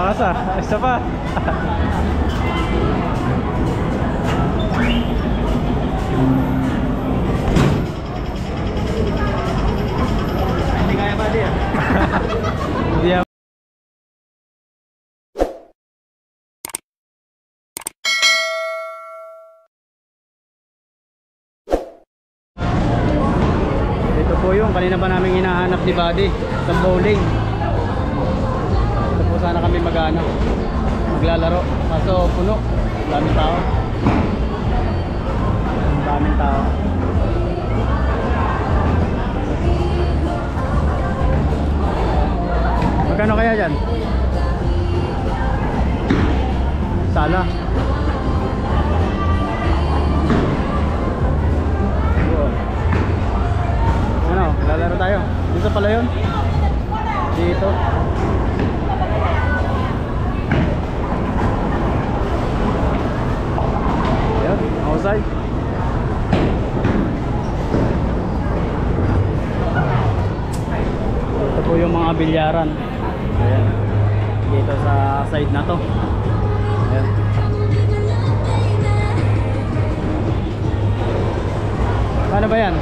Asa? Isa pa. Hindi kaya ba di ah? Hindi yan. Ito po yung kanina pa namin hinahanap ni Buddy sa bowling. Ito po sana kami maglalaro. Kaso puno. Daming tao. Daming tao. Magkano kaya dyan? Sala. Ano? Lalaro tayo. Dito pala yun. Dito. Ayan. Outside. Ito po yung mga bilyaran. Ayan. Dito sa side na to. Ayan. Paano ba yan?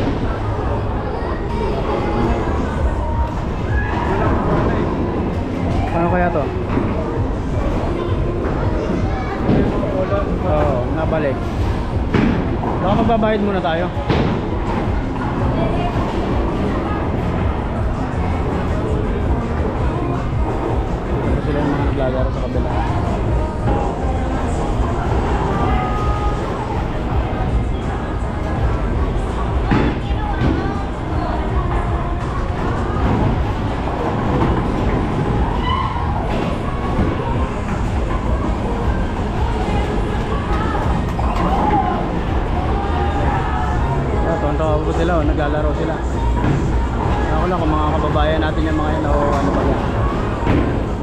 Paano kaya to? Oo, nabalik. Baka magbabayad muna tayo. Ito sila yung mga naglalaro sa kabila. Tonto sila, naglalaro sila. Ako lang kung mga kababayan natin yung mga yan o ano ba yan,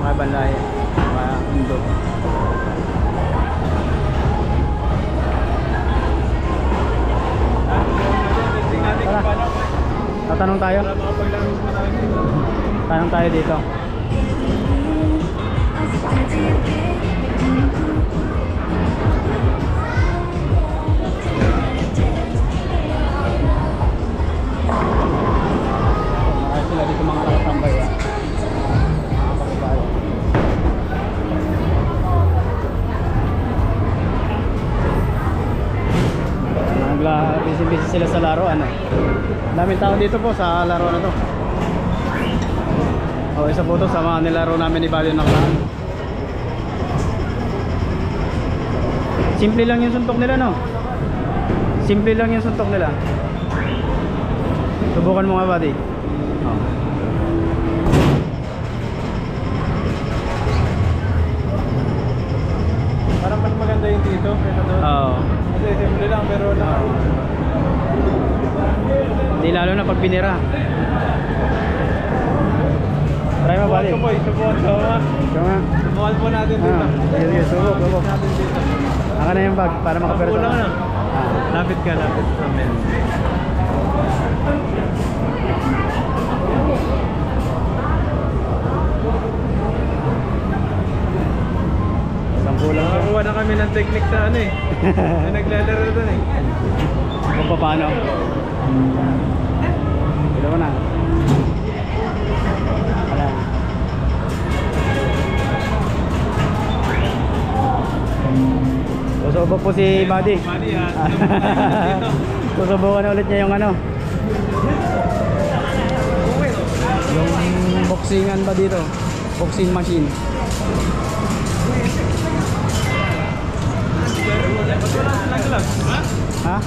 mga ibang lahi, mga Indo. Tara, tatanong tayo. Tanong tayo dito. Sila dito mga nakatambay ya. Busy-busy sila sa laro ano. Daming tao dito po sa laro na to. Oh, isa po to sa mga nilaro namin ni Buddy ng nakaraan. Simple lang yung suntok nila no. Simple lang yung suntok nila. Subukan mo nga Buddy. Oh. Parang mas maganda yung dito kaysa doon. Oo. Kasi simple lang pero na. Hindi lalo na pag binira. Try mo Buddy. Subukan ko nga. Subukan po natin dito. Sige, subok. Natin dito. Aka na yung bag para makaperto. Kulang na. Lapit ka sa men. Sampulang. Nakakuha na kami ng technique sa ano eh. Na naglalaro doon eh. Kung paano? Ito mo na. Wala. Susubo po si Buddy. Susubukan na ulit niya yung ano. Yung boxingan ba dito? Boxing machine. Ha?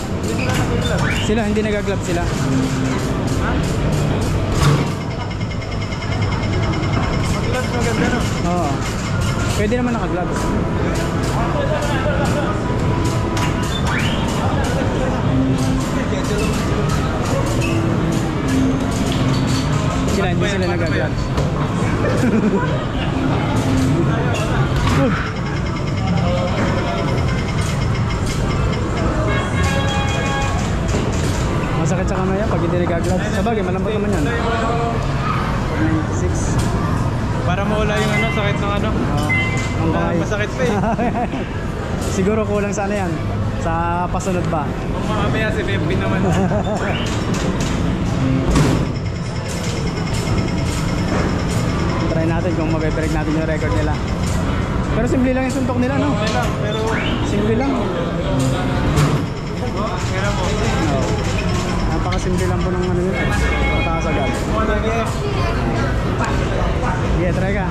Sila hindi nag-glove sila. Ha? Mag-gloves maganda no? Oo. Pwede naman naka-gloves. Sila hindi sila nag-gloves. Masakit sa kamay yan pag hindi nag-gloves. Sabagay, malambot naman yan. 96. Para mawala yung ano, sakit ng ano. Ang kamay. Masakit pa eh. Siguro kulang sa ano yan. Sa pasunod ba? Kung mamaya si Pepe naman. Try natin kung mabe-break natin yung record nila. Pero simple lang yung suntok nila, no? Okay lang, pero... Simple lang. Kaya mo. No. Napakasimple lang po ng ano yun. Mataas agad. Sige, try ka.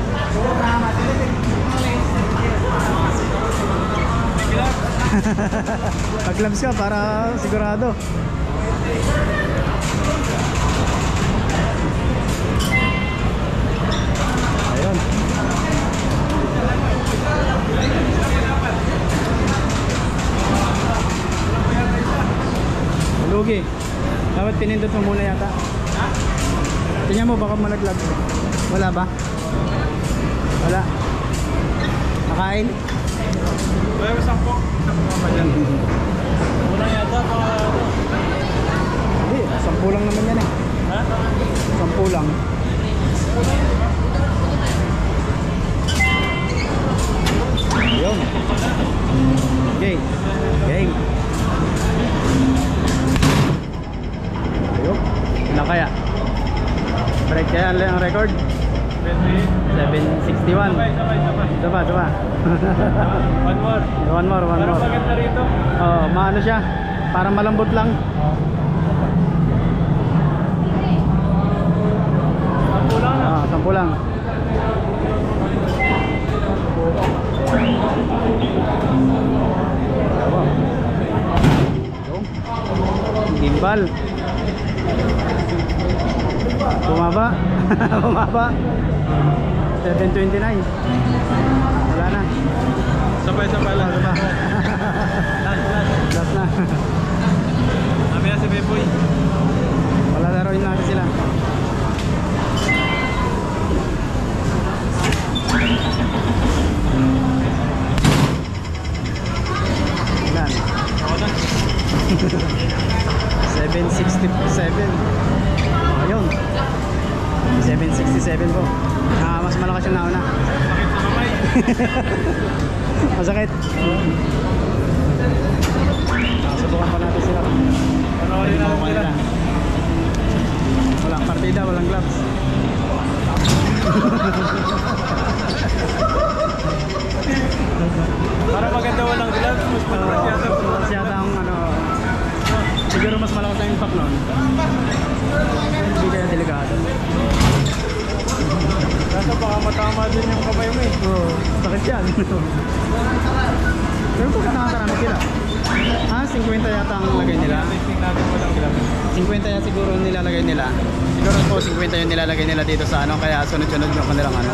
Pag-gloves ka para sigurado. Ayun. Lugi. Dapat pinindot mo muna yata. Tingnan mo baka malaglag. Wala ba? Wala. Nakain? Wala mo 10. Unang yata pa... Hindi, 10 lang naman yan eh. Ha? 10 lang. Ayun. Okay. Game. Ayun. Ano kaya? Break kaya ang record? 761. Sabay. Diba? One more. One more. Parang maganda rito. Oh, maano siya? Parang malambot lang. 10 lang na. 10 lang. Gimbal. Bumaba. Bumaba. 729. Wala na. Sabay lang. Last na. Sabi na si Beboy. Wala laruin natin sila. Yan. Ako na. 767. Ayun. 767 po. Mas malakas yung nauna. Sakit sa kamay. Masakit. Subukan pa natin sila. Panoorin natin sila. Walang partida, walang gloves. Para maganda walang gloves, mas malakas yata. Mas yata ang ano, siguro mas malakas ang impact nun. Hindi kaya delikado. Kaso baka matama din yung kamay mo eh. Oo, sakit yan. Pero bakit nakakarami sila? 50 yata ang lagay nila. Testing natin walang gloves. 50 yata siguro nilalagay nila. Siguro po 50 yung nilalagay nila dito sa ano, kaya sunod-sunod yung kanilang ano.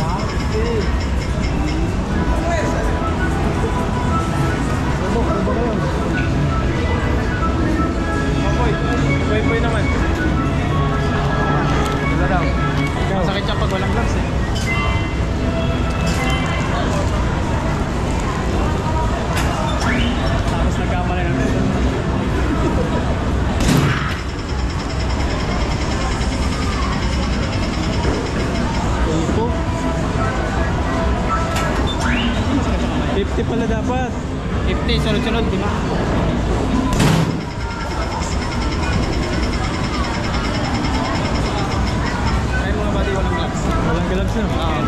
Ano ba kayo? Boy naman. Wala daw. Masakit siya pag walang gloves eh. Tapos nagkamali ng ito. Tupo. 50 pala dapat. 50, sunod-sunod, di ba? Try mga body walang gloves. Walang gloves na. Oo.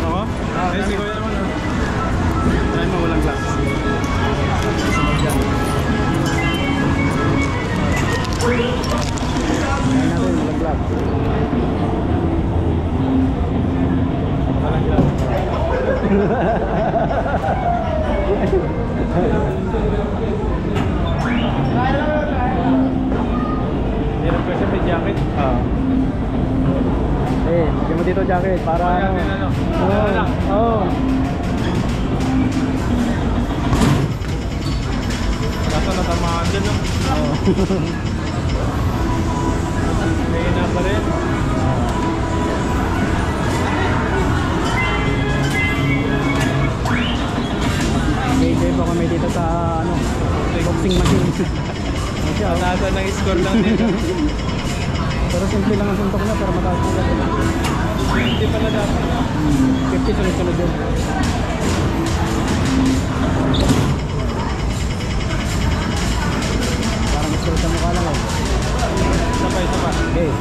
Ako? Eh, si Kuya naman. Try mo walang gloves. Sunod yan. Try natin walang gloves. Walang gloves. Hirap kasi may jacket. Oo. Bigyan mo dito jacket para Kaya ano. din ano. Oo. Ano lang. Oo. Kaso natamaan dyan no. Oo. May ina pa rin. May pa kami dito sa ano, boxing machine. Siya, oh. Nasa ng score lang dito. Pero simple lang ang suntok na pero mataas na. Hindi pala dapat. 50 sunod-sunod yun. Parang gusto sa mukha lang eh. Sabay, sabay. Okay.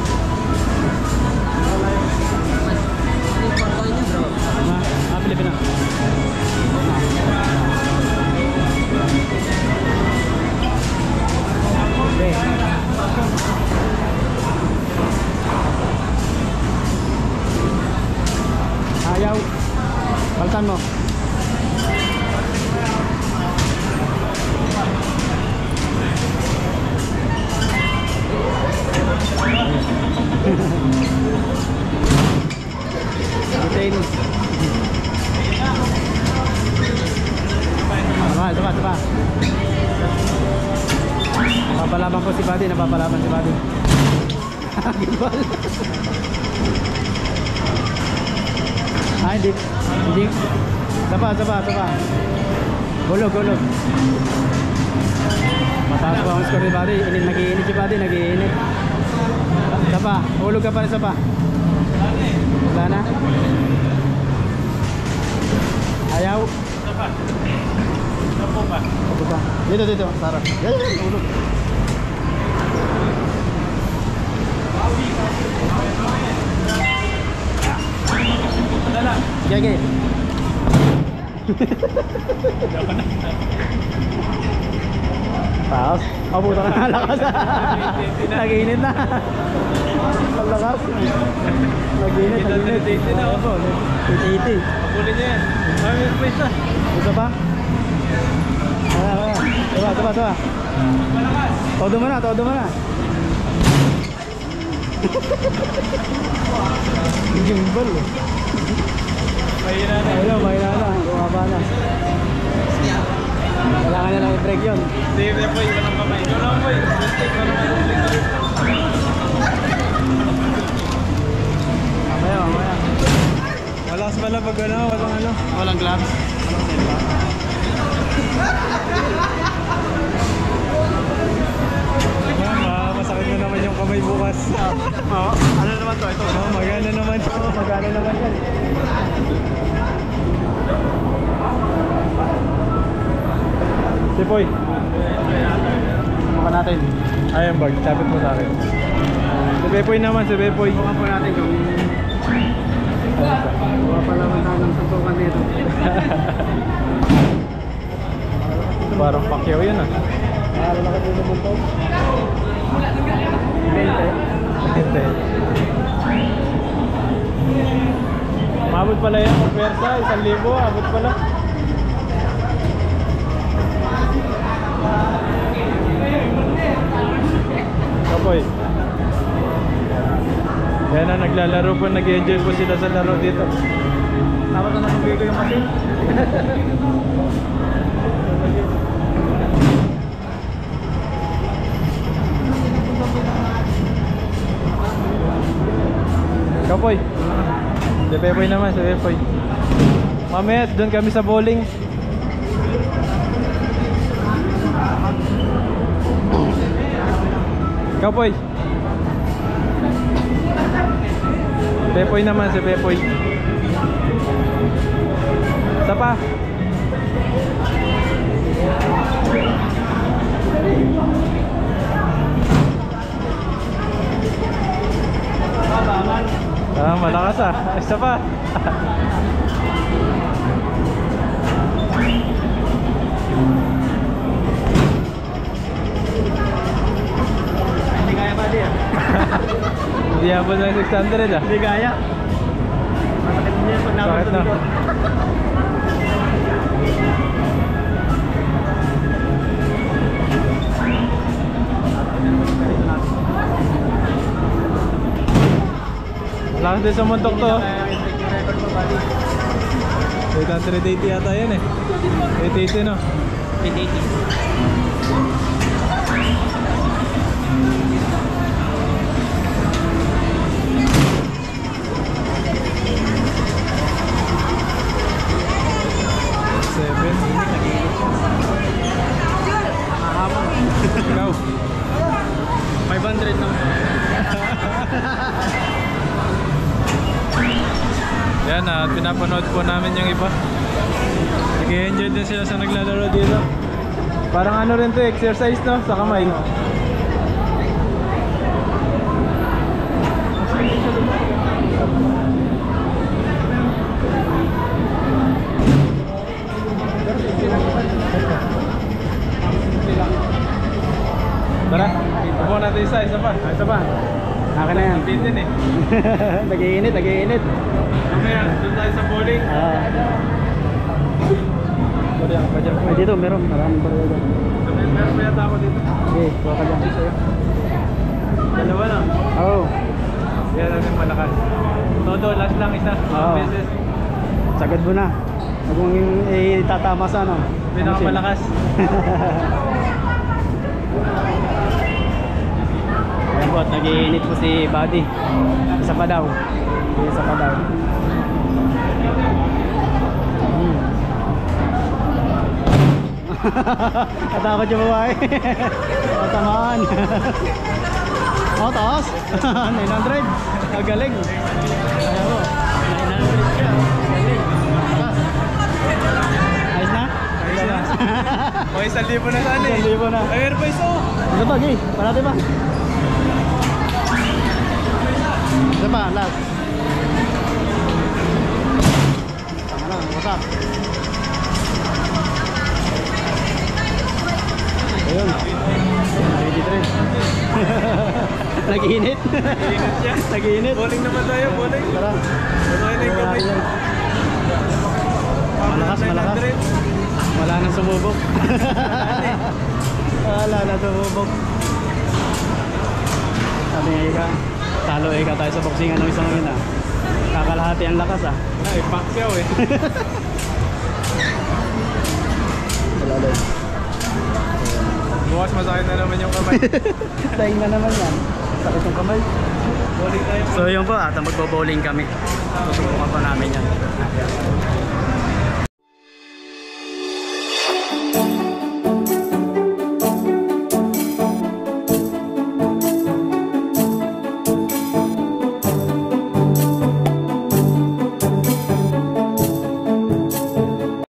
Pilipina. Okay. Ayaw. Baltan mo. Bitin. Coba. Napapalaban po si Buddy, napapalaban si Buddy. Gimbal. Hindi. Sapa. Gulog. Mataas pa ang score ni Buddy. Nag-iinit si Buddy, nag-iinit. Sapa, hulog ka pa rin Sapa. Wala na. Ayaw. Sapa. Sapa pa. Dito, Sarah. Hulog. Dala. Okay. Taos. Puta ka na, lakas. Nag-init na. Ang lakas. Nag-init. Titi na. Titi. Pagulin niya yan. May place na. Gusto pa? Coba. Todo mo na. Gimbal. Mahina na. Ayun, mahina na. Bumaba na. Kailangan na lang i-break yun. Hindi, boy. Walang kamay. Walang boy. Mamaya. Malakas pala pag walang ano. Walang gloves. Masakit na naman yung kamay bukas. Oo. Ano naman to? Ito. Magana naman. Magana naman yan. Sipoy. Mukha natin. Ayan bag. Tapit mo sa akin. Si Bepoy naman. Mukha po natin kung mukha pa naman tayo ng suntukan dito. Parang Pacquiao yan ah. Lalo na kasi lumuntok. 20. Mabot pala yan. Kung persa, 1,000. Abot pala. Kapoy. Yan na naglalaro po. Nag-enjoy po sila sa laro dito. Tapos na nabigay ko yung machine. Kapoy. Si Bepoy naman, si Bepoy. Mamaya, doon kami sa bowling. Kapoy. Bepoy naman, si Bepoy. Sapa. Malakas ah. Isa pa. Hindi kaya ba diya? Hindi abot ng 600 ah. Hindi kaya. Masakit niya pag nabot Sakit sa na. likod. Lakas din sa muntok to. Kaya yung record mo ba? 880 yata yan eh. 880 no? 880. Ikaw. 500 naman. Yan, at pinapanood po namin yung iba. Nag-enjoy din sila sa naglalaro dito. Parang ano rin to, exercise no, sa kamay. Tara, upo natin isa pa. Ito ba? Akin na yan. Din din eh. Nag-iinit, nag-iinit. Mamaya, doon tayo sa bowling. Sorry, ako pa dyan po. Ay, dito, meron. Maraming baril dyan. Meron pa yata ako dito. Okay, kuha ka dyan. Dalawa lang. Oo. Yan natin malakas. Todo, last lang isa. Oo. Beses. Sagad mo na. Huwag mong itatama sa ano. Pinakamalakas. Ayan po, at nag-iinit po si Buddy. Isa pa daw. Isa pa daw. Katakot yung babae. Tamaan. Oh, taas. 900. Galing. Ayan po. 900 ka. Galing. Taas. Ayos na? Ayos na. O, 1,000 na sana eh. 1,000 na. Ay, meron pa isa. Ito pa, Gay. Parati pa. Ito pa, last. Tama na, wasak. Ayun. 23. Nag-iinit. Ingat siya. Nag-iinit. Bowling naman tayo, bowling. Tara. Bawal na yung kamay. Malakas, malakas. Wala nang sumubok. Wala na sumubok. Sabi nga ika, talo ika tayo sa boxingan ng isang ina. Kakalahati ang lakas ah. Ay, Pacquiao eh. Wala lang. Bukas masakit na naman yung kamay. Daing na naman yan. Sakit yung kamay. Bowling tayo. So yun po, at magbo-bowling kami. Susubukan pa namin yan.